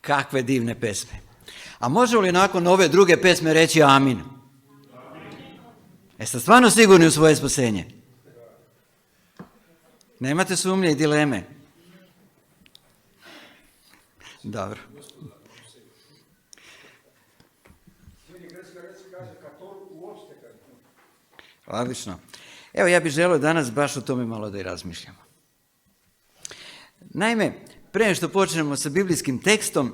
Kakve divne pesme. A može li nakon ove druge pesme reći amin? Jeste stvarno sigurni u svoje spasenje? Nemate sumnje i dileme? Dobro. Odlično. Evo, ja bih želio danas baš o tome malo da i razmišljamo. Naime, pre nego što počnemo sa biblijskim tekstom,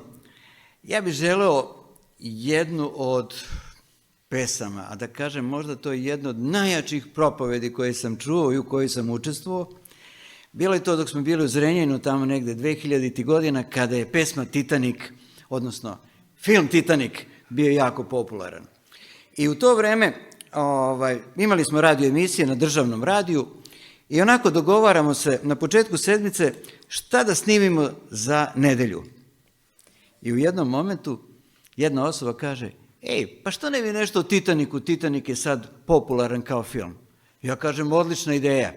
ja bih želeo jednu od pesama, a da kažem možda to je jedno od najjačih propovedi koje sam čuo i u kojoj sam učestvovao. Bilo je to dok smo bili u Zrenjaninu, tamo negde 2000. godina, kada je pesma Titanic, odnosno film Titanic, bio jako popularan. I u to vreme imali smo radio emisije na državnom radiju i onako dogovaramo se na početku sedmice šta da snimimo za nedelju. I u jednom momentu jedna osoba kaže: ej, pa što ne bi nešto o Titanicu, Titanic je sad popularan kao film. Ja kažem, odlična ideja.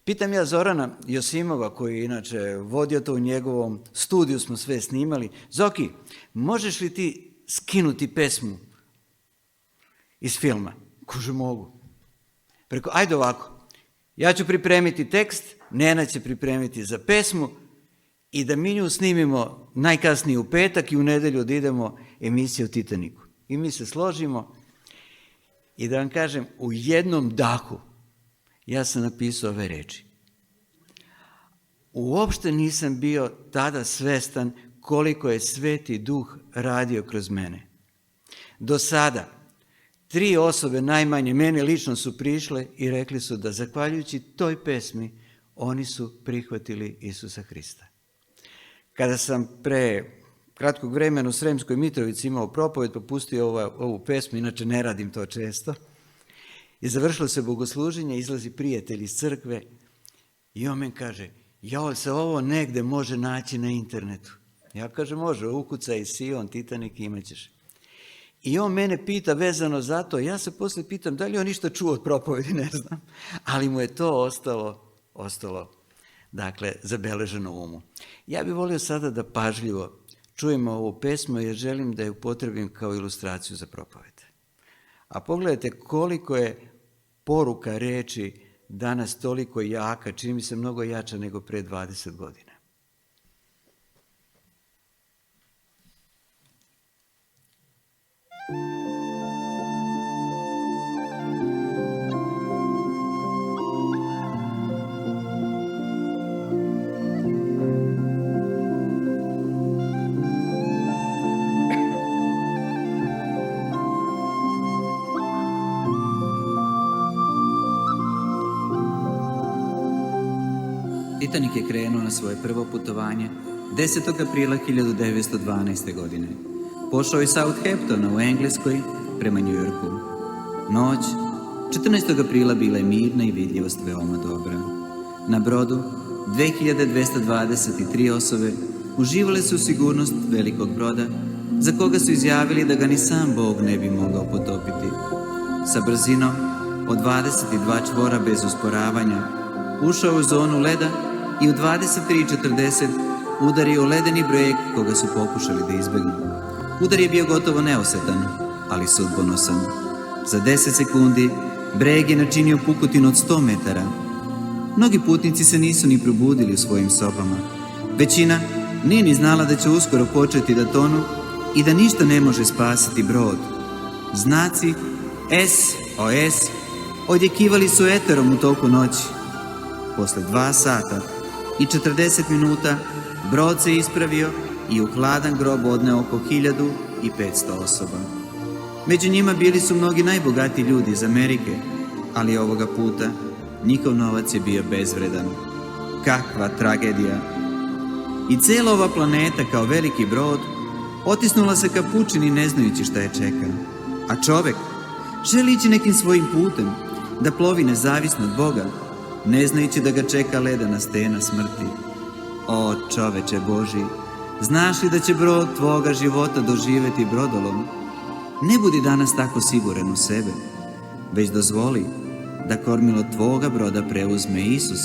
Pitam ja Zorana Josimova, koji je inače vodio to u njegovom studiju, smo sve snimali: Zoki, možeš li ti skinuti pesmu iz filma? Kaže, mogu. Preko, ajde ovako, ja ću pripremiti tekst, Nenad će pripremiti za pesmu i da mi nju snimimo najkasnije u petak i u nedelju da idemo emisiju o Titanicu. I mi se složimo i da vam kažem, u jednom dahu ja sam napisao ove reči. Uopšte nisam bio tada svestan koliko je Sveti Duh radio kroz mene. Do sada 3 osobe najmanje mene lično su prišle i rekli su da zahvaljujući toj pesmi oni su prihvatili Isusa Hrista. Kada sam pre kratkog vremena u Sremskoj Mitrovici imao propoved, pa pustio ovu pesmu, inače ne radim to često, i završilo se bogosluženje, izlazi prijatelj iz crkve i on meni kaže: jao, se ovo negde može naći na internetu? Ja kažem, može, ukucaj Sion, Titanic, imat ćeš. I on mene pita vezano za to, ja se posle pitam da li on ništa čuo od propovedi, ne znam, ali mu je to ostalo, dakle, zabeleženo u umu. Ja bih volio sada da pažljivo čujemo ovu pesmu jer želim da je upotrebim kao ilustraciju za propoved. A pogledajte koliko je poruka reči danas toliko jaka, čini mi se mnogo jača nego pre 20 godina. Titanic je krenuo na svoje prvo putovanje 10. aprila 1912. godine. Pošao je Southamptona u Engleskoj prema New Yorku. Noć 14. aprila bila je mirna i vidljivost veoma dobra. Na brodu 2223 osobe uživale su sigurnost velikog broda, za koga su izjavili da ga ni sam Bog ne bi mogao potopiti. Sa brzinom od 22 čvora bez usporavanja ušao u zonu leda i u 23:40 udario u ledeni breg koga su pokušali da izbegnu. Udar je bio gotovo neosetan, ali sudbonosan. Za 10 sekundi breg je načinio pukotinu od 100 metara. Mnogi putnici se nisu ni probudili u svojim sobama. Većina nije ni znala da će uskoro početi da tonu i da ništa ne može spasiti brod. Znaci SOS odjekivali su eterom u toku noći. Posle 2 sata i 40 minuta brod se ispravio i u hladan grob odneo oko 1500 osoba. Među njima bili su mnogi najbogatiji ljudi iz Amerike, ali ovoga puta njihov novac je bio bezvredan. Kakva tragedija! I cela ova planeta kao veliki brod otisnula se ka pučini ne znajući šta je čeka. A čovek želi ići nekim svojim putem, da plovi nezavisno od Boga, ne znajući da ga čeka ledena stena smrti. O čoveče Boži, znaš li da će brod tvoga života doživeti brodolom? Ne budi danas tako siguran u sebe, već dozvoli da kormilo tvoga broda preuzme Isus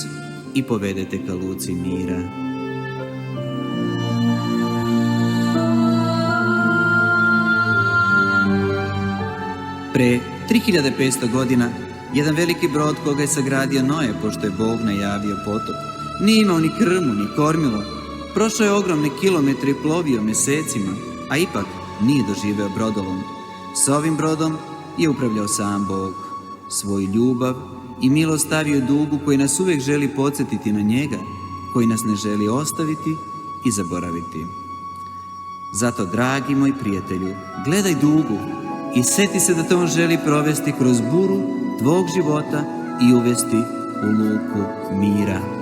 i povede te ka luci mira. Pre 3500 godina, jedan veliki brod koga je sagradio Noe, pošto je Bog najavio potop, nije imao ni krmu, ni kormilo. Prošao je ogromne kilometre i plovio mesecima, a ipak nije doživeo brodolom. S ovim brodom je upravljao sam Bog. Svoju ljubav i milost stavio dugu koji nas uvek želi podsjetiti na njega, koji nas ne želi ostaviti i zaboraviti. Zato, dragi moj prijatelju, gledaj dugu i seti se da te on želi provesti kroz buru tvog života i uvesti u luku mira.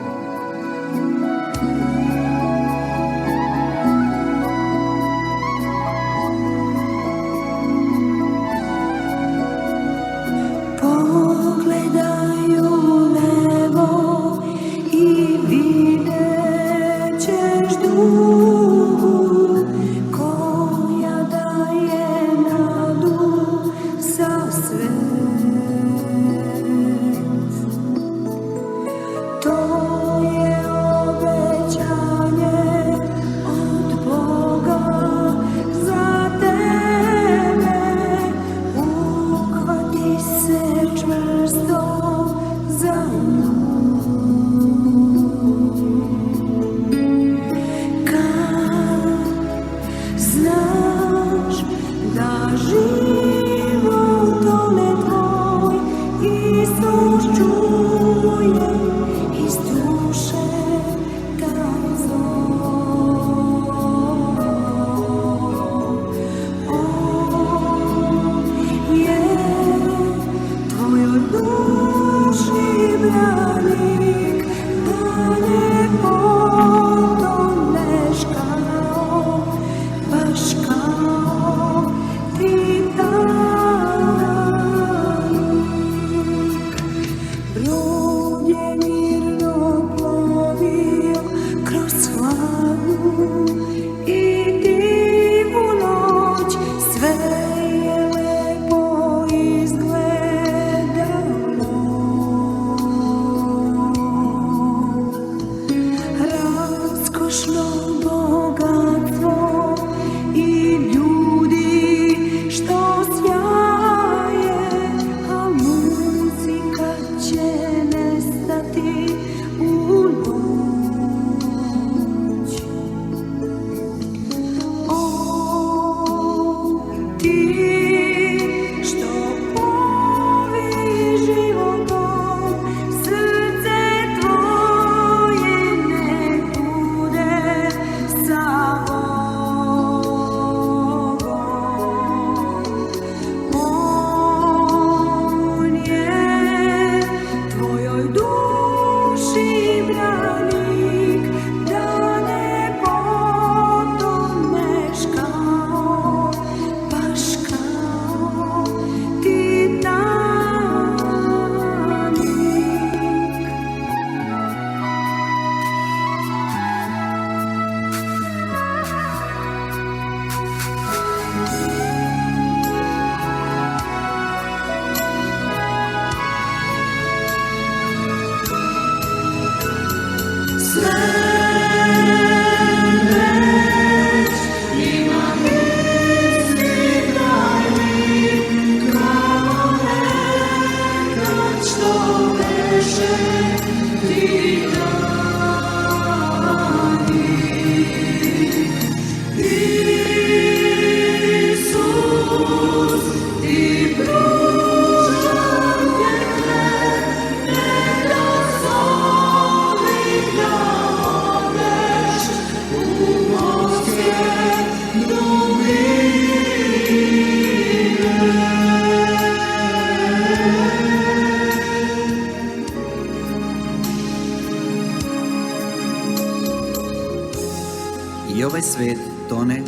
I ovaj svet tone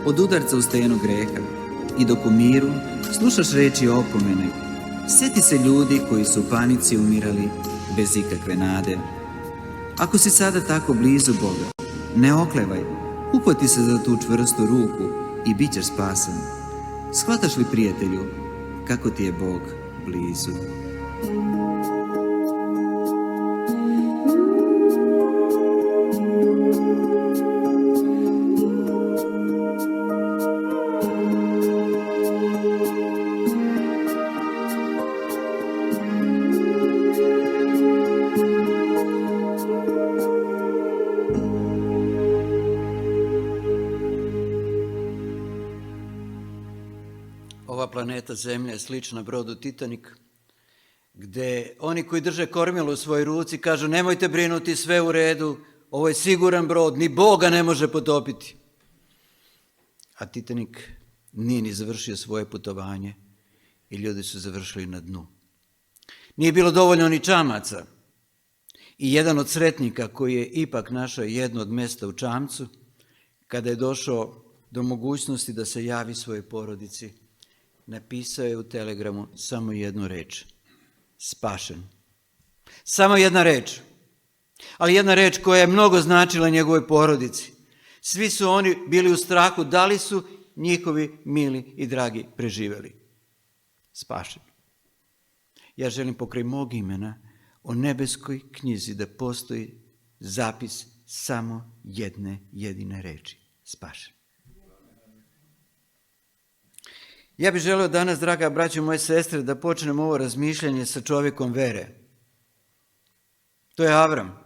od udarca u stenu greha i dok u miru slušaš reči opomene, seti se ljudi koji su u panici umirali bez ikakve nade. Ako si sada tako blizu Boga, ne oklevaj, uhvati se za tu čvrstu ruku i bit ćeš spasan. Shvataš li, prijatelju, kako ti je Bog blizu? ova planeta Zemlja je slična brodu Titanic, gde oni koji drže kormilo u svojoj ruci kažu nemojte brinuti, sve u redu, ovo je siguran brod, ni Boga ne može potopiti. A Titanic nije ni završio svoje putovanje i ljudi su završili na dnu. Nije bilo dovoljno ni čamaca i jedan od sretnika koji je ipak našao jedno od mjesta u čamcu, kada je došao do mogućnosti da se javi svojoj porodici, napisao je u telegramu samo jednu reč: spašen. Samo jedna reč, ali jedna reč koja je mnogo značila njegovoj porodici. Svi su oni bili u strahu da li su njihovi mili i dragi preživjeli. Spašen. Ja želim pokraj mog imena o nebeskoj knjizi da postoji zapis samo jedne jedine reči: spašen. Ja bih želeo danas, draga braćo, moje sestre, da počnemo ovo razmišljanje sa čovjekom vere. To je Avram.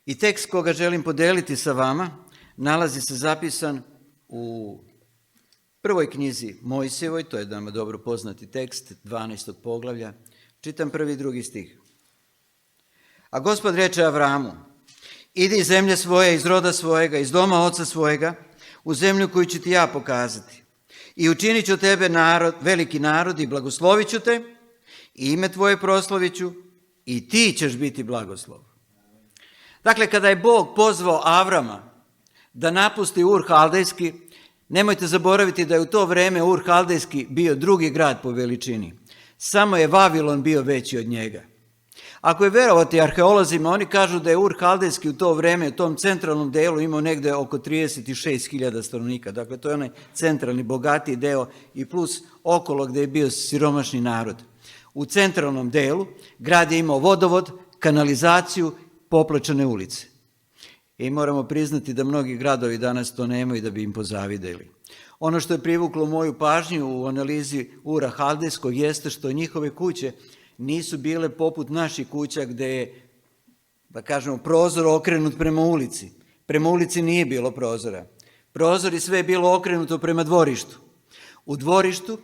I tekst koga želim podeliti sa vama nalazi se zapisan u prvoj knjizi Mojsijevoj, to je nama dobro poznati tekst 12. poglavlja. Čitam 1. i 2. stih. A Gospod reče Avramu: idi iz zemlje svoje, iz roda svojega, iz doma oca svojega, u zemlju koju ću ti ja pokazati. I učinit ću tebe veliki narod i blagoslovit ću te, i ime tvoje proslavit ću, i ti ćeš biti blagoslov. Dakle, kada je Bog pozvao Avrama da napusti Ur Haldejski, nemojte zaboraviti da je u to vrijeme Ur Haldejski bio drugi grad po veličini. Samo je Vavilon bio veći od njega. Ako je vjerovati arheolozima, oni kažu da je Ur Haldejski u to vrijeme, u tom centralnom delu, imao negdje oko 36.000 stanovnika. Dakle, to je onaj centralni, bogatiji deo i plus okolo gdje je bio siromašni narod. U centralnom delu grad je imao vodovod, kanalizaciju, popločane ulice. I moramo priznati da mnogi gradovi danas to nemaju da bi im pozavidjeli. Ono što je privuklo moju pažnju u analizi Ura Haldejskog jeste što njihove kuće nisu bile poput naših kuća gdje je, da kažemo, prozor okrenut prema ulici. Prema ulici nije bilo prozora. Prozor i sve je bilo okrenuto prema dvorištu. U dvorištu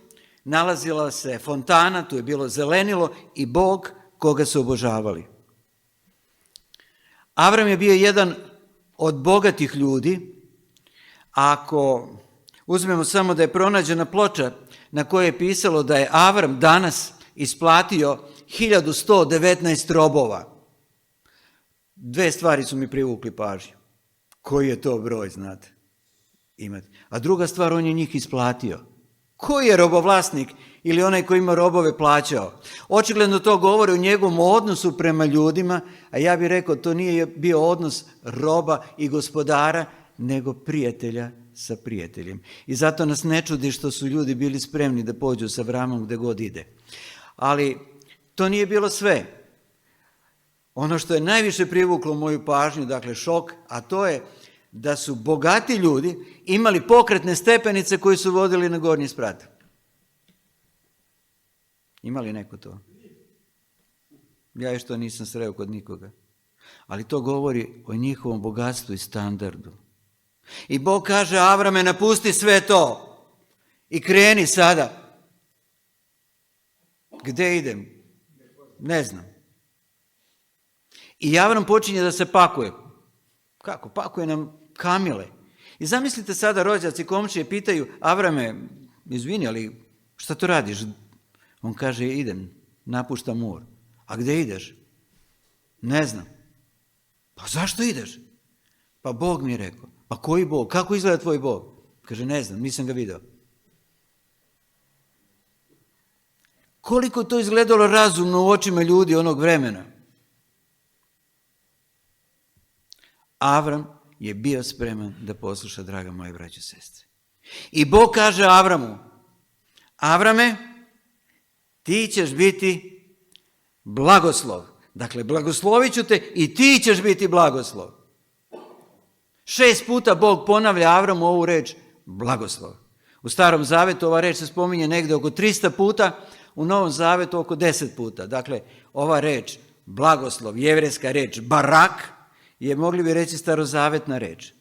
nalazila se fontana, tu je bilo zelenilo i Bog koga su obožavali. Avram je bio jedan od bogatih ljudi. Ako uzmemo samo da je pronađena ploča na kojoj je pisalo da je Avram danas isplatio 1119 robova. Dve stvari su mi privukli pažnju. Koji je to broj, znate? Imate. A druga stvar, on je njih isplatio. Koji je robovlasnik ili onaj koji ima robove plaćao? Očigledno to govori o njegovom odnosu prema ljudima, a ja bih rekao to nije bio odnos roba i gospodara, nego prijatelja sa prijateljem. I zato nas ne čudi što su ljudi bili spremni da pođu sa Avramom gde god ide. Ali to nije bilo sve. Ono što je najviše privuklo moju pažnju, dakle šok, a to je da su bogati ljudi imali pokretne stepenice koje su vodili na gornji sprat. Ima li neko to? Ja još to nisam sreo kod nikoga. Ali to govori o njihovom bogatstvu i standardu. I Bog kaže: Avrame, napusti sve to i kreni sada. Gde idem? Ne znam. I Avram počinje da se pakuje. Kako? Pakuje nam kamile. I zamislite sada, rođaci, komšije pitaju: Avrame, izvini, ali šta to radiš? On kaže: idem, napuštam Ur. A gde ideš? Ne znam. Pa zašto ideš? Pa Bog mi je rekao. Pa koji Bog? Kako izgleda tvoj Bog? Kaže: ne znam, nisam ga video. Koliko to izgledalo razumno u očima ljudi onog vremena? Avram je bio spreman da posluša, draga moje braće i sestre. I Bog kaže Avramu: Avrame, ti ćeš biti blagoslov. Dakle, blagoslovit ću te i ti ćeš biti blagoslov. 6 puta Bog ponavlja Avramu ovu reč blagoslov. U Starom Zavetu ova reč se spominje negdje oko 300 puta, u Novom Zavetu oko 10 puta. Dakle, ova reč blagoslov, jevrejska reč barak, je, mogli bi reći, starozavetna reč.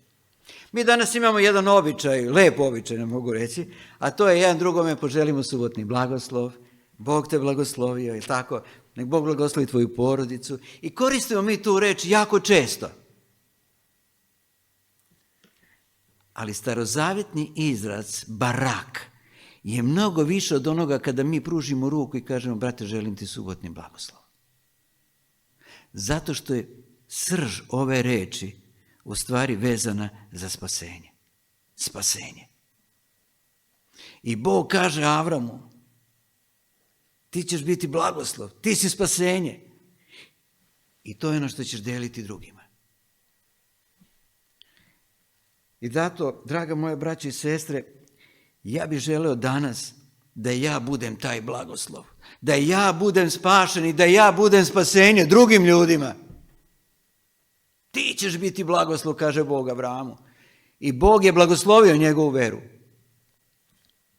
Mi danas imamo jedan običaj, lep običaj, ne mogu reći, a to je jedan drugome poželimo subotni blagoslov, Bog te blagoslovio, ili tako, nek Bog blagoslovi tvoju porodicu. I koristimo mi tu reč jako često. Ali starozavjetni izraz barak je mnogo više od onoga kada mi pružimo ruku i kažemo, brate, želim ti subotni blagoslov. Zato što je srž ove reči u stvari vezana za spasenje. Spasenje. I Bog kaže Avramu, ti ćeš biti blagoslov, ti si spasenje. I to je ono što ćeš deliti drugima. I zato, draga moja braća i sestre, ja bih želeo danas da ja budem taj blagoslov, da ja budem spašen i da ja budem spasenje drugim ljudima. Ti ćeš biti blagoslov, kaže Bog Avramu. I Bog je blagoslovio njegovu veru.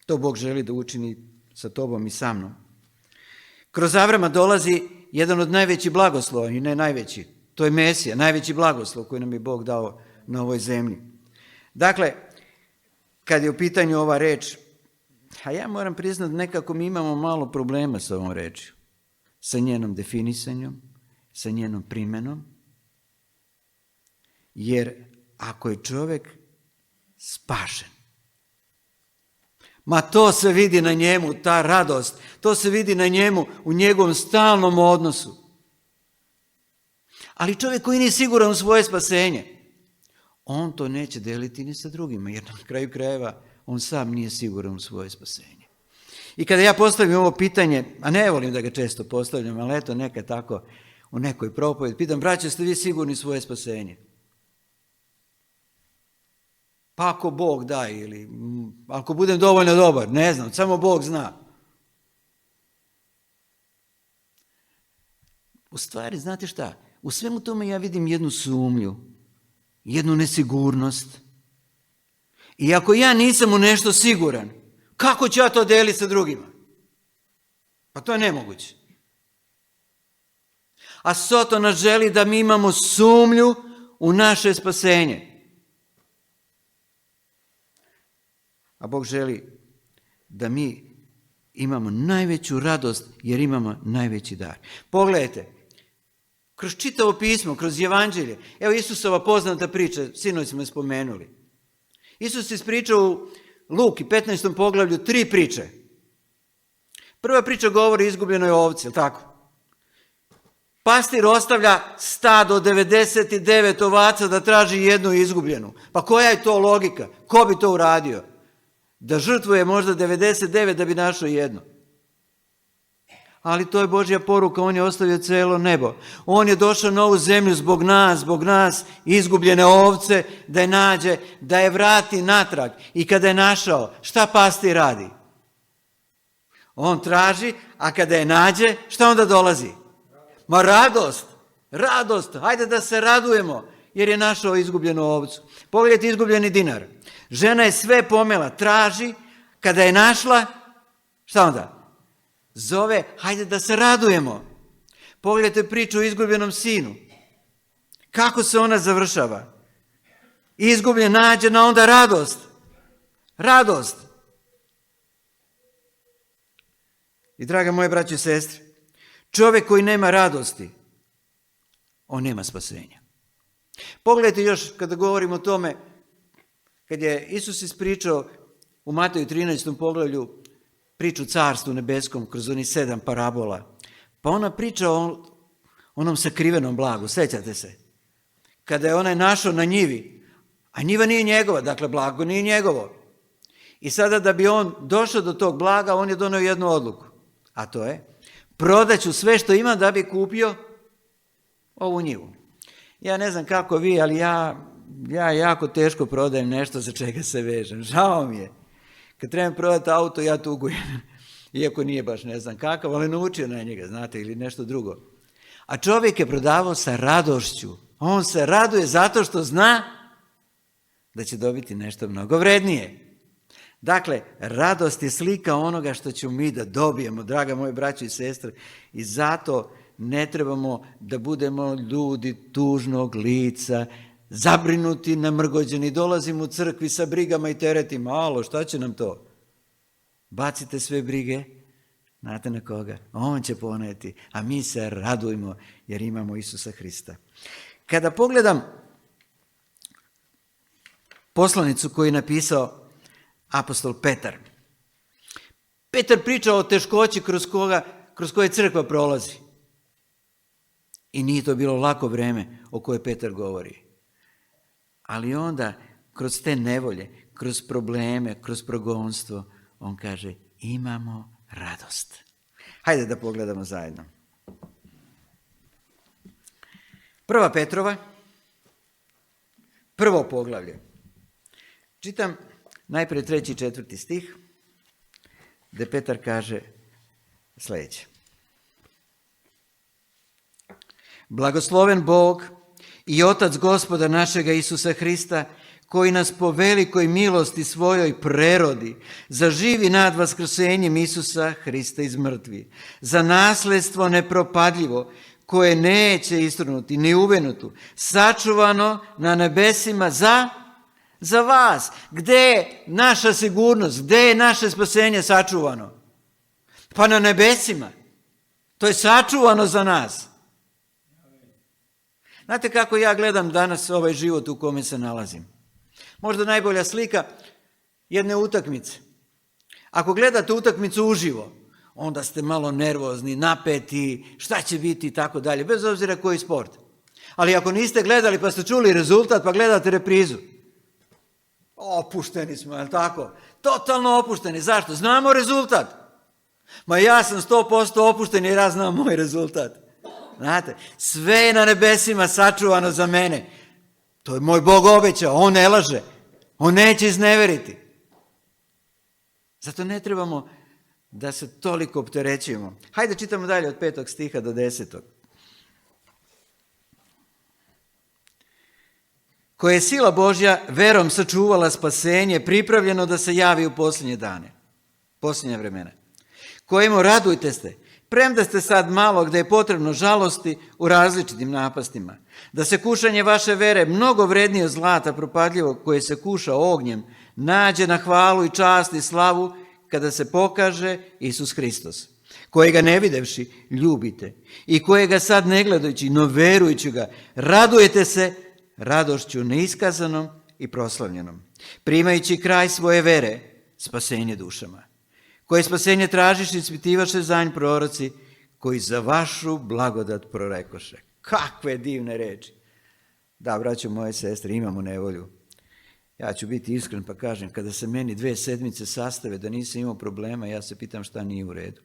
To Bog želi da učini sa tobom i sa mnom. Kroz Avrama dolazi jedan od najvećih blagoslova, i ne najveći, to je Mesija, najveći blagoslov koji nam je Bog dao na ovoj zemlji. Dakle, kad je u pitanju ova reč, a ja moram priznati, nekako mi imamo malo problema sa ovom rečju, sa njenom definisanjem, sa njenom primenom, jer ako je čovjek spašen, ma to se vidi na njemu, ta radost, to se vidi na njemu u njegovom stalnom odnosu. Ali čovjek koji nije siguran u svoje spasenje, on to neće deliti ni sa drugima, jer na kraju krajeva on sam nije siguran u svoje spasenje. I kada ja postavim ovo pitanje, a ne volim da ga često postavljam, ali eto nekad tako u nekoj propovedi, pitam, braće, ste vi sigurni u svoje spasenje? Pa ako Bog da, ili ako budem dovoljno dobar, ne znam, samo Bog zna. U stvari, znate šta, u svemu tome ja vidim jednu sumnju, jednu nesigurnost. I ako ja nisam u nešto siguran, kako ću ja to deliti sa drugima? Pa to je nemoguće. A Sotona želi da mi imamo sumnju u naše spasenje. A Bog želi da mi imamo najveću radost jer imamo najveći dar. Pogledajte, kroz čitavo pismo, kroz evanđelje, evo Isusova poznata priča, sinoć smo je spomenuli. Isus ispričao u Luki, 15. poglavlju, 3 priče. Prva priča govori o izgubljenoj ovci, jel tako? Pastir ostavlja stado 99 ovaca da traži jednu izgubljenu. Pa koja je to logika? Ko bi to uradio? Da žrtvuje možda 99 da bi našao jedno. Ali to je Božja poruka, on je ostavio cijelo nebo. On je došao na ovu zemlju zbog nas, izgubljene ovce, da je nađe, da je vrati natrag. I kada je našao, šta pastir radi? On traži, a kada je nađe, šta onda dolazi? Ma radost, hajde da se radujemo, jer je našao izgubljenu ovcu. Pogledajte izgubljeni dinar. Žena je sve pomela, traži, kada je našla, šta onda? Zove, hajde da se radujemo. Pogledajte priču o izgubljenom sinu. Kako se ona završava? Izgubljen nađena, onda radost. I draga moje braće i sestre, čovjek koji nema radosti, on nema spasenja. Pogledajte još kada govorimo o tome, kad je Isus ispričao u Mateju 13. poglavlju priču carstvu nebeskom kroz onih 7 parabola, pa ona priča o onom sakrivenom blagu, sjećate se? Kada je onaj našao na njivi, a njiva nije njegova, dakle blago nije njegovo. I sada da bi on došao do tog blaga, on je donio jednu odluku, a to je, prodaću sve što imam da bi kupio ovu njivu. Ja ne znam kako vi, ali ja jako teško prodajem nešto za čega se vežem. Žao mi je. Kad trebam prodati auto, ja tugujem. Iako nije baš ne znam kakav, ali naučio na njega, znate, ili nešto drugo. A čovjek je prodavao sa radošću. On se raduje zato što zna da će dobiti nešto mnogo vrednije. Dakle, radost je slika onoga što ćemo mi da dobijemo, draga moje braće i sestre, i zato ne trebamo da budemo ljudi tužnog lica, zabrinuti, namrgođeni, dolazimo u crkvi sa brigama i teretima. Alo, šta će nam to? Bacite sve brige, znate na koga? On će poneti, a mi se radujmo jer imamo Isusa Hrista. Kada pogledam poslanicu koju je napisao apostol Petar, Petar priča o teškoći kroz koje crkva prolazi. I nije to bilo lako vreme o kojoj Petar govori. Ali onda, kroz te nevolje, kroz probleme, kroz progonstvo, on kaže, imamo radost. Hajde da pogledamo zajedno. 1. Petrova, 1. poglavlje. Čitam najprije 3. i 4. stih, gdje Petar kaže sljedeće. Blagosloven Bog i Otac Gospoda našega Isusa Hrista, koji nas po velikoj milosti svojoj prerodi za živi nad vaskrsenjem Isusa Hrista iz mrtvih, za nasljedstvo nepropadljivo, koje neće istrunuti ni uvenutu, sačuvano na nebesima za vas. Gdje je naša sigurnost? Gdje je naše spasenje sačuvano? Pa na nebesima. To je sačuvano za nas. Znate kako ja gledam danas ovaj život u kome se nalazim? Možda najbolja slika jedne utakmice. Ako gledate utakmicu uživo, onda ste malo nervozni, napeti, šta će biti i tako dalje, bez obzira koji sport. Ali ako niste gledali pa ste čuli rezultat pa gledate reprizu, opušteni smo, je li tako? Totalno opušteni. Zašto? Znamo rezultat. Ma ja sam 100% opušten jer ja znam moj rezultat. Znate, sve je na nebesima sačuvano za mene. To je moj Bog obećao, on ne laže, on neće izneveriti. Zato ne trebamo da se toliko opterećujemo. Hajde čitamo dalje od 5. stiha do 10. Koje je sila Božja verom sačuvala spasenje, pripravljeno da se javi u posljednje dane, posljednja vremena. Kojemu radujte se, premda ste sad malo gdje je potrebno žalosti u različitim napastima, da se kušanje vaše vere, mnogo vrednije od zlata propadljivog koje se kuša ognjem, nađe na hvalu i čast i slavu kada se pokaže Isus Hristos, kojega ne videvši ljubite i kojega sad ne gledajući, no verujući ga, radujete se radošću neiskazanom i proslavljenom, primajući kraj svoje vere, spasenje dušama, koje spasenje tražiš i ispitivaše za nj proroci, koji za vašu blagodat prorekoše. Kakve divne reči! Da, braćo moje sestre, imamo nevolju. Ja ću biti iskren pa kažem, kada se meni 2 sedmice sastave da nisam imao problema, ja se pitam šta nije u redu.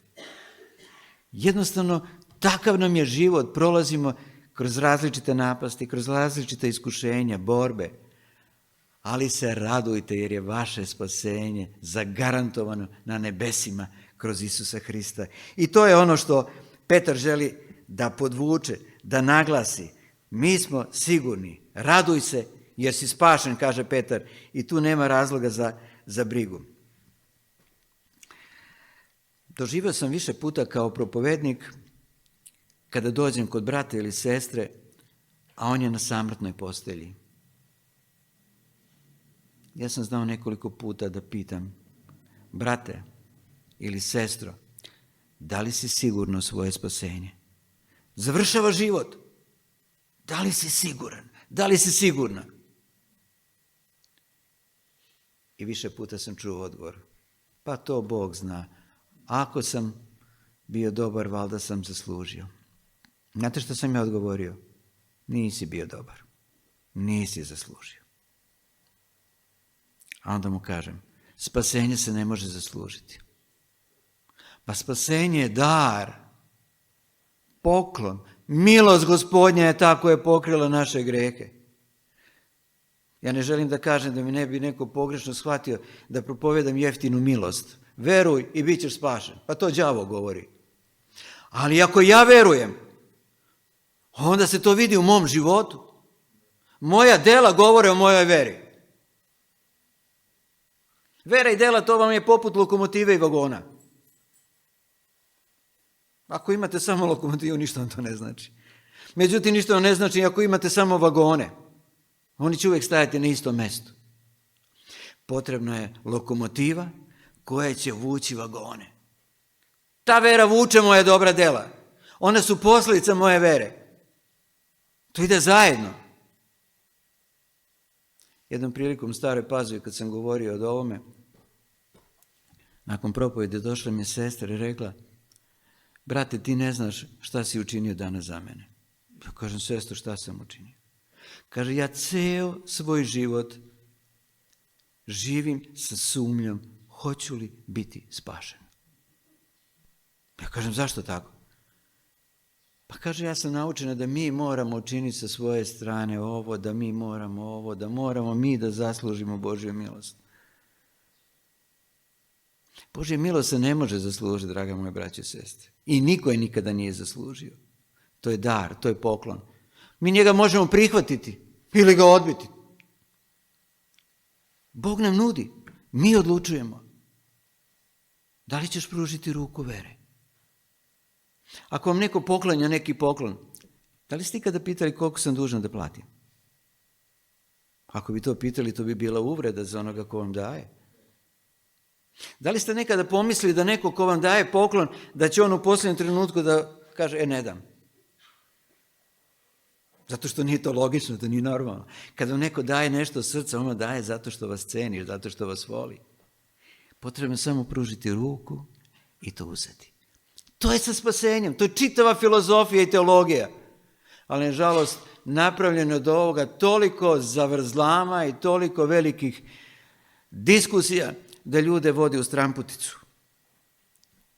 Jednostavno, takav nam je život, prolazimo kroz različite napasti, kroz različite iskušenja, borbe, ali se radujte jer je vaše spasenje zagarantovano na nebesima kroz Isusa Hrista. I to je ono što Petar želi da podvuče, da naglasi. Mi smo sigurni, raduj se jer si spašen, kaže Petar, i tu nema razloga za brigu. Doživio sam više puta kao propovednik kada dođem kod brata ili sestre, a on je na samrtnoj postelji. Ja sam znao nekoliko puta da pitam, brate ili sestro, da li si sigurno svoje spasenje? Završava život. Da li si siguran? Da li si sigurna? I više puta sam čuo odgovor. Pa to Bog zna. Ako sam bio dobar, valjda sam zaslužio. Znate što sam ja odgovorio? Nisi bio dobar. Nisi zaslužio. A onda mu kažem, spasenje se ne može zaslužiti. Pa spasenje je dar, poklon, milost Gospodnja je ta koja je pokrila naše grehe. Ja ne želim da kažem da mi ne bi neko pogrešno shvatio da propovedam jeftinu milost. Veruj i bit ćeš spašen. Pa to đavo govori. Ali ako ja verujem, onda se to vidi u mom životu. Moja dela govore o mojoj veri. Vera i dela to vam je poput lokomotive i vagona. Ako imate samo lokomotivu, ništa vam to ne znači. Međutim, ništa vam ne znači ako imate samo vagone. Oni će uvijek stajati na istom mjestu. Potrebna je lokomotiva koja će vući vagone. Ta vera vuče moje dobra djela. One su posljedica moje vere. To ide zajedno. Jednom prilikom u Staroj Pazovi kad sam govorio o ovome, nakon propovjede došla mi je sestra i rekla: brate, ti ne znaš šta si učinio danas za mene. Ja kažem: sestro, šta sam učinio? Kaže: ja ceo svoj život živim sa sumnjom hoću li biti spašen. Ja kažem: zašto tako? Pa kaže: ja sam naučena da mi moramo učiniti sa svoje strane ovo, da mi moramo ovo, da moramo mi da zaslužimo Božju milost. Božja milost se ne može zaslužiti, draga moje braće i sestre. I niko je nikada nije zaslužio. To je dar, to je poklon. Mi njega možemo prihvatiti ili ga odbiti. Bog nam nudi, mi odlučujemo. Da li ćeš pružiti ruku vere? Ako vam neko poklanja neki poklon, da li ste ikada pitali koliko sam dužan da platim? Ako bi to pitali, to bi bila uvreda za onoga ko vam daje. Da li ste nekada pomislili da neko ko vam daje poklon, da će on u posljednjem trenutku da kaže: ne dam. Zato što nije to logično, to nije normalno. Kad vam neko daje nešto od srca, ono daje zato što vas ceni, zato što vas voli. Potrebno je samo pružiti ruku i to uzeti. To je sa spasenjem, to je čitava filozofija i teologija. Ali, nažalost, napravljeno od ovoga toliko zavrzlama i toliko velikih diskusija da ljude vodi u stramputicu.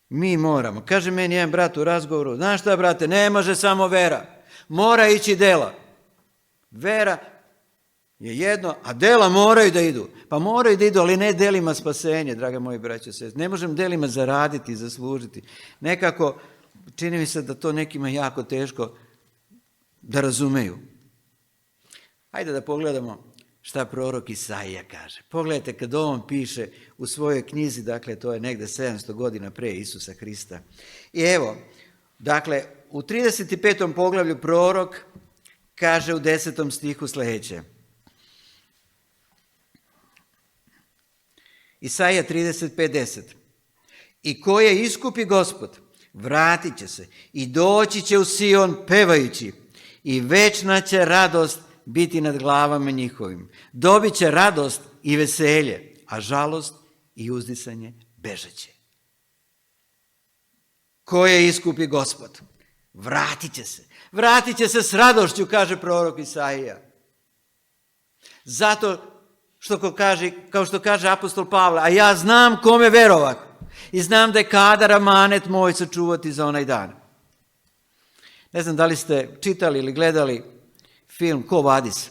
Mi moramo. Kaže meni jedan brat u razgovoru: znaš šta, brate, ne može samo vera. Mora ići dela. Vera je jedno, a dela moraju da idu. Pa moraju da idu, ali ne delima spasenje, draga moji braće i sestre. Ne možem delima zaraditi i zaslužiti. Nekako, čini mi se da to nekima jako teško da razumeju. Hajde da pogledamo šta prorok Isaija kaže. Pogledajte kad on piše u svojoj knjizi, dakle to je negde 700 godina pre Isusa Hrista. I evo, dakle, u 35. poglavlju prorok kaže u 10. stihu sljedeće. Isaija 35:10. I koje iskupi Gospod, vratit će se i doći će u Sion pevajući i večna će radost biti nad glavama njihovim. Dobit će radost i veselje, a žalost i uzdisanje bežeće. Koje iskupi Gospod, vratit će se. Vratit će se s radošću, kaže prorok Isaija. Zato što kao što kaže apostol Pavle: a ja znam kome verovat i znam da je kadar amanet moj sačuvati za onaj dan. Ne znam da li ste čitali ili gledali film Quo Vadis.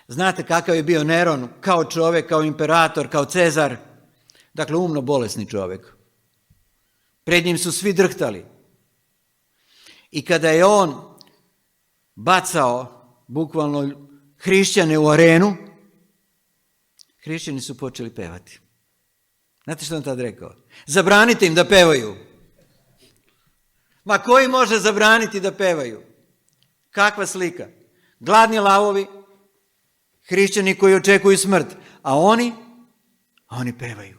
Znate kakav je bio Neron kao čovjek, kao imperator, kao Cezar. Dakle, umno bolesni čovjek. Pred njim su svi drhtali. I kada je on bacao bukvalno hrišćane u arenu, hrišćani su počeli pevati. Znate što on tad rekao? Zabranite im da pevaju. Ma koji može zabraniti da pevaju? Kakva slika? Gladni lavovi, hrišćani koji očekuju smrt, a oni pevaju.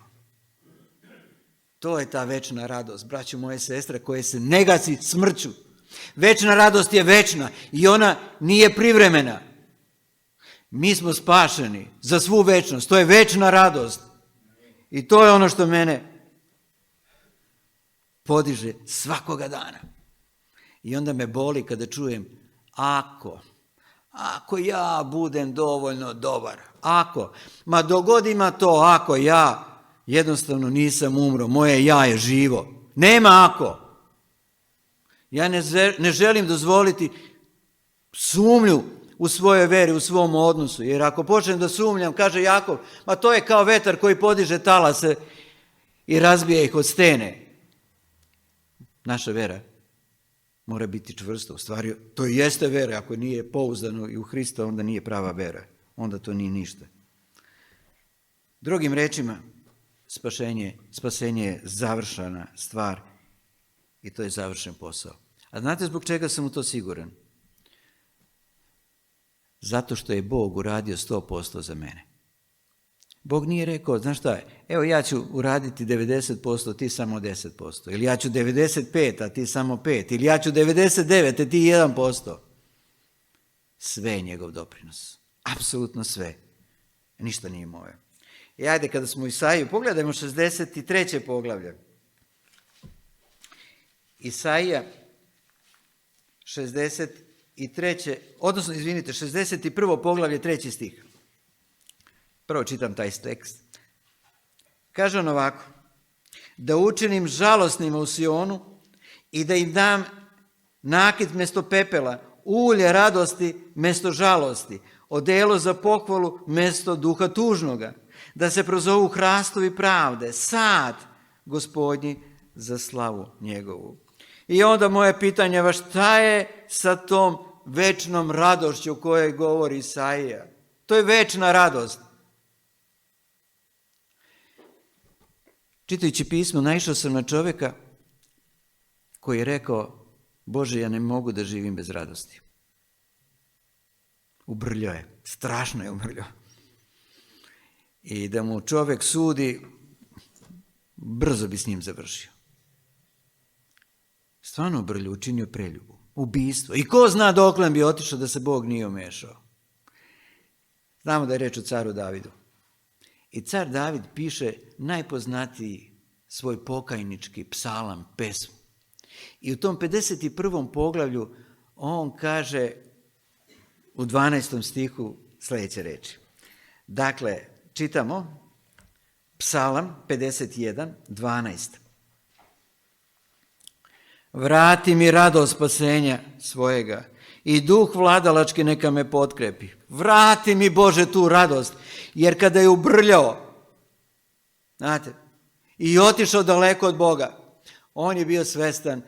To je ta večna radost, braćo moje sestre, koje se ne gasi smrću. Večna radost je večna i ona nije privremena. Mi smo spašeni za svu večnost, to je večna radost. I to je ono što mene podiže svakoga dana. I onda me boli kada čujem: ako ja budem dovoljno dobar, ma dogod ima to, ako ja jednostavno nisam umro, moje ja je živo. Nema ako. Ja ne želim dozvoliti sumnju u svojoj veri, u svom odnosu. Jer ako počnem da sumnjam, kaže Jakov, ma to je kao vetar koji podiže talase i razbija ih od stene. Naša vera mora biti čvrsta. U stvari, to i jeste vera. Ako nije pouzdano i u Hrista, onda nije prava vera. Onda to nije ništa. Drugim rečima, spasenje je završena stvar i to je završen posao. A znate zbog čega sam u to siguran? zato što je Bog uradio 100% za mene. Bog nije rekao, znaš šta, evo ja ću uraditi 90%, ti samo 10%. Ili ja ću 95%, a ti samo 5%. Ili ja ću 99%, a ti 1%. Sve je njegov doprinos. Apsolutno sve. Ništa nije moje. I ajde, kada smo u Isaiju, pogledajmo 63. poglavlje. Isaija 61. poglavlje, 3. stih. Prvo čitam taj tekst. Kaže on ovako: da učinim žalosnima u Sionu i da im dam nakit mjesto pepela, ulje radosti mjesto žalosti, odelo za pohvalu mjesto duha tužnoga, da se prozovu hrastovi pravde, sad Gospodnji za slavu njegovu. I onda moje pitanje je, šta je sa tom večnom radošću o kojoj govori Isaija? To je večna radost. Čitajući pismo, naišao sam na čovjeka koji je rekao: Bože, ja ne mogu da živim bez radosti. Ubrljao je, strašno je ubrljao. I da mu čovjek sudi, brzo bi s njim završio. Stvarno ubrljao, učinio preljubu, ubistvo. I ko zna dokle bi otišao da se Bog nije umešao. Znamo da je reč o caru Davidu. I car David piše najpoznatiji svoj pokajnički psalam, pesmu. I u tom 51. poglavlju on kaže u 12. stihu sljedeće reči. Dakle, čitamo psalam 51, 12. Vrati mi radost spasenja svojega i duh vladalački neka me potkrepi. Vrati mi, Bože, tu radost, jer kada je ubrljao, znate, i otišao daleko od Boga, on je bio svestan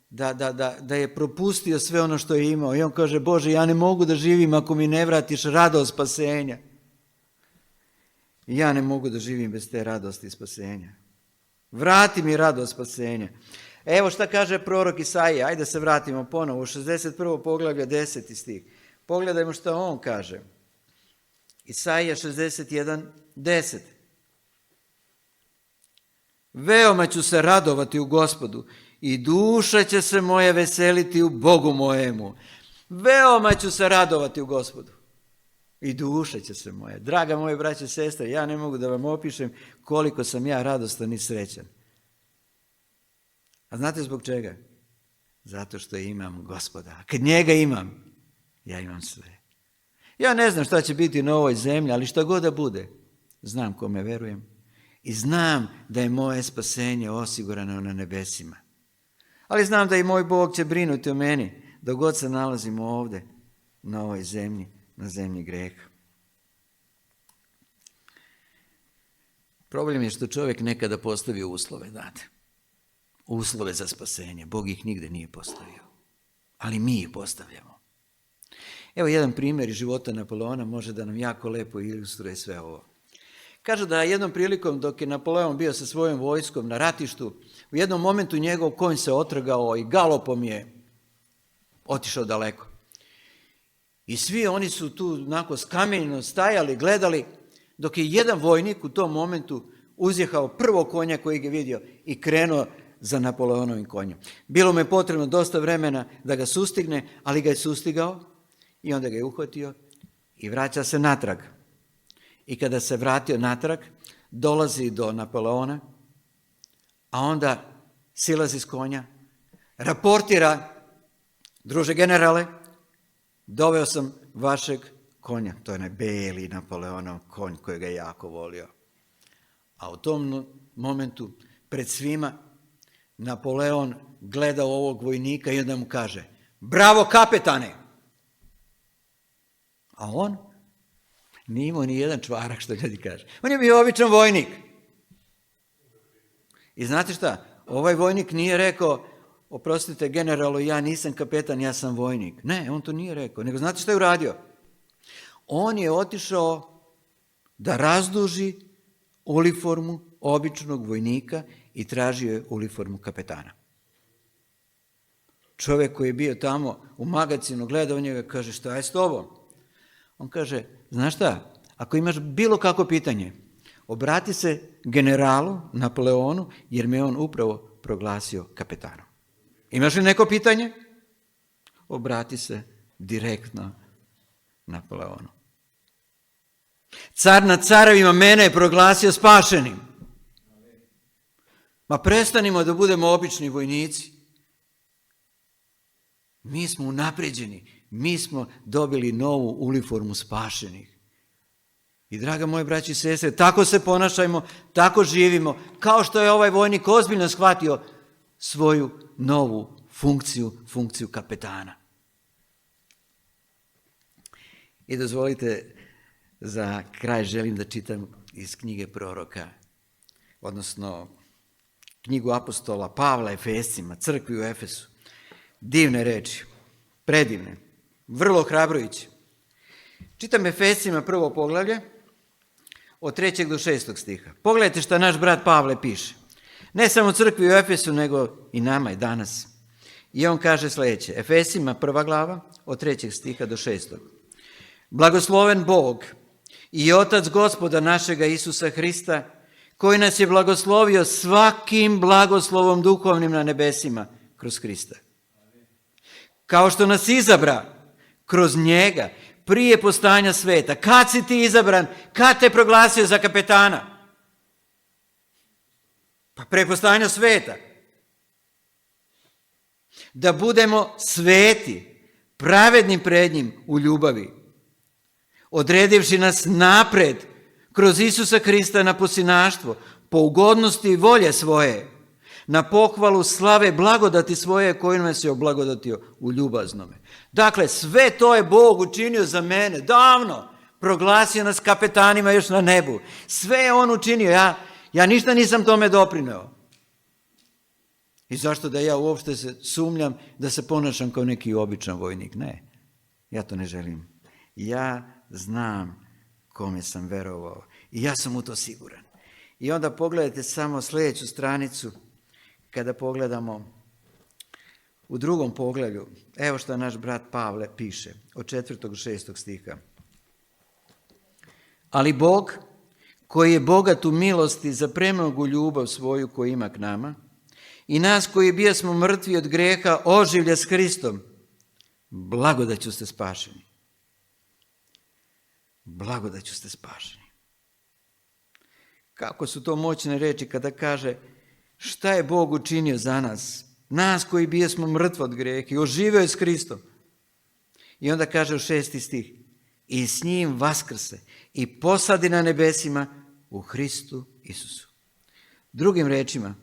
da je propustio sve ono što je imao. I on kaže: Bože, ja ne mogu da živim ako mi ne vratiš radost spasenja. I ja ne mogu da živim bez te radosti spasenja. Vrati mi radost spasenja. Evo šta kaže prorok Isaija. Ajde se vratimo ponovo u 61. poglavlje, 10. stih. Pogledajmo šta on kaže. Isaija 61, 10. Veoma ću se radovati u Gospodu i duša će se moje veseliti u Bogu mojemu. Veoma ću se radovati u Gospodu i duša će se moje. Draga moje braće i sestre, ja ne mogu da vam opišem koliko sam ja radostan i srećan. A znate zbog čega? Zato što imam Gospoda. A kad njega imam, ja imam sve. Ja ne znam šta će biti na ovoj zemlji, ali šta god da bude, znam kome verujem i znam da je moje spasenje osigurano na nebesima. Ali znam da i moj Bog će brinuti o meni dok god se nalazimo ovdje na ovoj zemlji, na zemlji greha. Problem je što čovjek nekada postavi uslove, znate. Uslove za spasenje. Bog ih nigde nije postavio. Ali mi ih postavljamo. Evo jedan primjer iz života Napoleona može da nam jako lepo ilustruje sve ovo. Kažu da jednom prilikom dok je Napoleon bio sa svojom vojskom na ratištu, u jednom momentu njegov konj se otrgao i galopom je otišao daleko. I svi oni su tu onako skamenjeno stajali, gledali, dok je jedan vojnik u tom momentu uzjehao prvo konja kojeg je vidio i krenuo za Napoleonovim konjem. Bilo mu je potrebno dosta vremena da ga sustigne, ali ga je sustigao i onda ga je uhvatio i vraća se natrag. I kada se vratio natrag, dolazi do Napoleona, a onda silazi s konja, raportira: druže generale, doveo sam vašeg konja. To je onaj beli Napoleonov konj kojega je jako volio. A u tom momentu pred svima Napoleon gleda ovog vojnika i onda mu kaže: bravo kapetane! A on nije imao ni jedan čvarak, što ljudi kaže. On je bio običan vojnik. I znate šta? Ovaj vojnik nije rekao: oprostite generalu, ja nisam kapetan, ja sam vojnik. Ne, on to nije rekao. Nego znate šta je uradio? On je otišao da razduži uniformu običnog vojnika i tražio je uniformu kapetana. Čovjek koji je bio tamo u magazinu, gledao njega, kaže: šta je s tobom? On kaže, znaš šta, ako imaš bilo kakvo pitanje, obrati se generalu Napoleonu, jer me on upravo proglasio kapetanom. Imaš li neko pitanje? Obrati se direktno Napoleonu. Car nad carevima mene je proglasio spašenim. Ma prestanimo da budemo obični vojnici. Mi smo unapređeni, mi smo dobili novu uniformu spašenih. I draga moje braći i sestre, tako se ponašajmo, tako živimo, kao što je ovaj vojnik ozbiljno shvatio svoju novu funkciju kapetana. I dozvolite, za kraj želim da čitam iz knjige proroka, odnosno knjigu apostola Pavla Efescima, crkvi u Efesu. Divne reči, predivne, vrlo hrabrujuće. Čitam Efescima 1. poglavlje, od 3. do 6. stiha. Pogledajte šta naš brat Pavle piše. Ne samo crkvi u Efesu, nego i nama i danas. I on kaže sljedeće, Efesima 1. glava, od 3. stiha do 6. Blagosloven Bog i Otac Gospoda našega Isusa Hrista, koji nas je blagoslovio svakim blagoslovom duhovnim na nebesima kroz Hrista. Kao što nas izabra kroz njega prije postojanja sveta. Kad si ti izabran? Kad te proglasio za kapetana? Pa prije postojanja sveta. Da budemo sveti, pravedni pred njim u ljubavi, odredivši nas napred kroz Isusa Hrista na posinaštvo, po ugodnosti i volje svoje, na pohvalu slave blagodati svoje koju nas je oblagodatio u ljubaznome. Dakle, sve to je Bog učinio za mene davno. Proglasio nas kapetanima još na nebu. Sve je on učinio. Ja ništa nisam tome doprineo. I zašto da ja uopšte se sumnjam da se ponašam kao neki običan vojnik? Ne, ja to ne želim. Ja znam kome sam verovao i ja sam u to siguran. I onda pogledajte samo sljedeću stranicu. Kada pogledamo u 2. poglavlju, evo što naš brat Pavle piše od 4. do 6. stiha. Ali Bog, koji je bogat u milosti za premnogu ljubav svoju koju ima k nama, i nas koji bijasmo mrtvi od greha oživlja s Hristom, blagodaću ste spašeni. Blagodaću ste spašeni. Kako su to moćne reči kada kaže šta je Bog učinio za nas? Nas koji bijesmo mrtvi od greha i oživio je s Hristom. I onda kaže u 6. stih, i s njim vaskrse i posadi na nebesima u Hristu Isusu. Drugim rečima,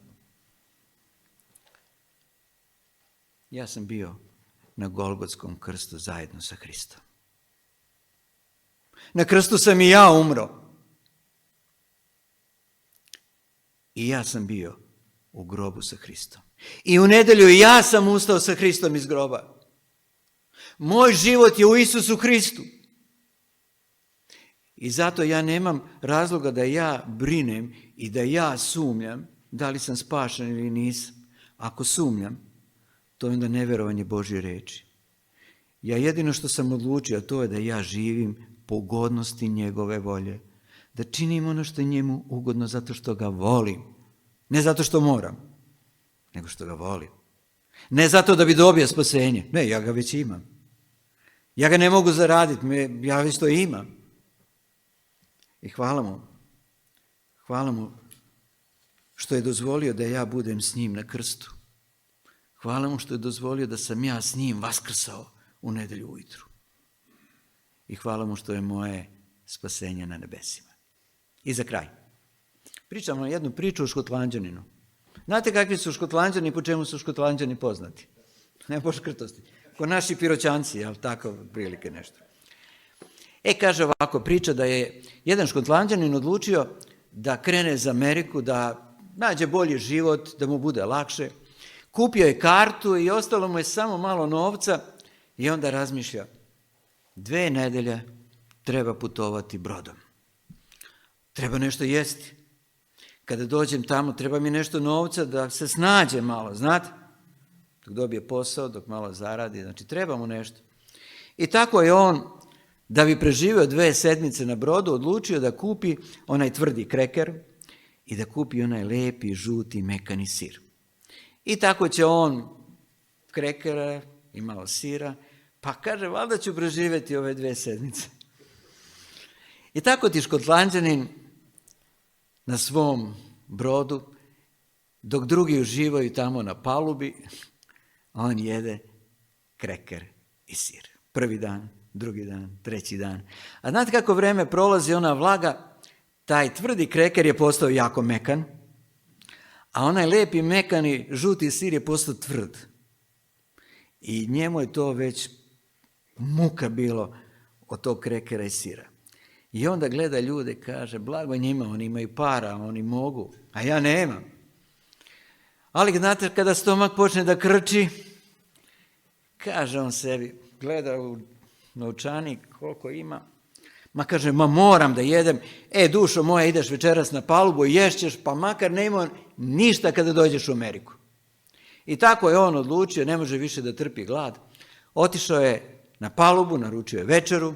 ja sam bio na Golgotskom krstu zajedno sa Hristom. Na krstu sam i ja umro. I ja sam bio u grobu sa Hristom. I u nedjelju ja sam ustao sa Hristom iz groba. Moj život je u Isusu Hristu. I zato ja nemam razloga da ja brinem i da ja sumnjam da li sam spašen ili nisam. Ako sumnjam, to je onda nevjerovanje Božje reči. Ja jedino što sam odlučio, to je da ja živim po ugodnosti njegove volje. Da činim ono što je njemu ugodno zato što ga volim. Ne zato što moram, nego što ga volim. Ne zato da bi dobio spasenje. Ne, ja ga već imam. Ja ga ne mogu zaraditi, ja već to imam. I hvala mu. Hvala mu što je dozvolio da ja budem s njim na krstu. Hvala mu što je dozvolio da sam ja s njim vaskrsao u nedjelju ujutru. I hvala mu što je moje spasenje na nebesima. I za kraj. Pričamo jednu priču o Škotlanđaninu. Znate kakvi su Škotlanđani, po čemu su Škotlanđani poznati? Ne po škrtosti. Ko naši Piroćanci, ali tako prilike nešto. Kaže ovako, priča da je jedan Škotlanđanin odlučio da krene za Ameriku, da nađe bolji život, da mu bude lakše. Kupio je kartu i ostalo mu je samo malo novca i onda razmišlja, 2 nedelje treba putovati brodom. Treba nešto jesti. Kada dođem tamo, treba mi nešto novca da se snađe malo, znate? Dok dobije posao, dok malo zaradi, znači treba mu nešto. I tako je on da bi preživio 2 sedmice na brodu, odlučio da kupi onaj tvrdi kreker i da kupi onaj lepi, žuti, mekani sir. I tako će on krekera i malo sira, pa kaže, valjda ću preživjeti ove 2 sedmice. I tako ti Škotlanđanin na svom brodu, dok drugi uživaju tamo na palubi, on jede kreker i sir. Prvi dan, drugi dan, treći dan. A znate kako vreme prolazi, ona vlaga, taj tvrdi kreker je postao jako mekan, a onaj lepi mekani žuti sir je postao tvrd. I njemu je to već muka bilo od tog krekera i sira. I onda gleda ljude, kaže, blago njima, oni imaju para, oni mogu, a ja nemam. Ali znate, kada stomak počne da krči, kaže on sebi, gleda u novčanik koliko ima, ma kaže, ma moram da jedem, dušo moja, ideš večeras na palubu, ješćeš, pa makar nema ništa kada dođeš u Ameriku. I tako je on odlučio, ne može više da trpi glad. Otišao je na palubu, naručio je večeru,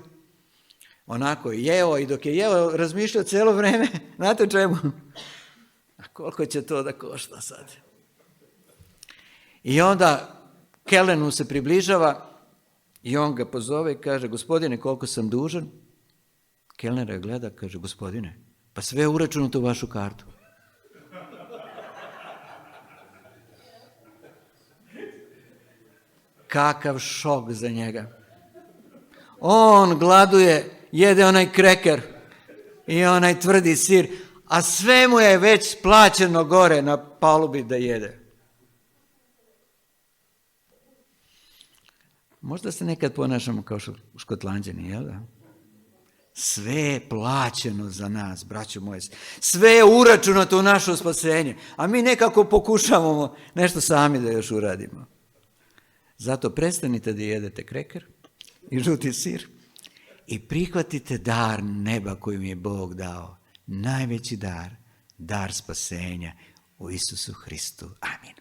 onako je jeo i dok je jeo razmišljao cijelo vreme, znate o čemu? A koliko će to da košta sad? I onda kelner mu se približava i on ga pozove i kaže, gospodine, koliko sam dužan? Kelner ga gleda, kaže, gospodine, pa sve je uračunato u vašu kartu. Kakav šok za njega. On gladuje, jede onaj kreker i onaj tvrdi sir, a sve mu je već plaćeno gore na palubi da jede. Možda se nekad ponašamo kao Škotlanđani, jel da? Sve je plaćeno za nas, braćo moje. Sve je uračunato u naše spasenje, a mi nekako pokušavamo nešto sami da još uradimo. Zato prestanite da jedete kreker i žuti sir i prihvatite dar neba koji mi je Bog dao. Najveći dar, dar spasenja u Isusu Hristu. Amin.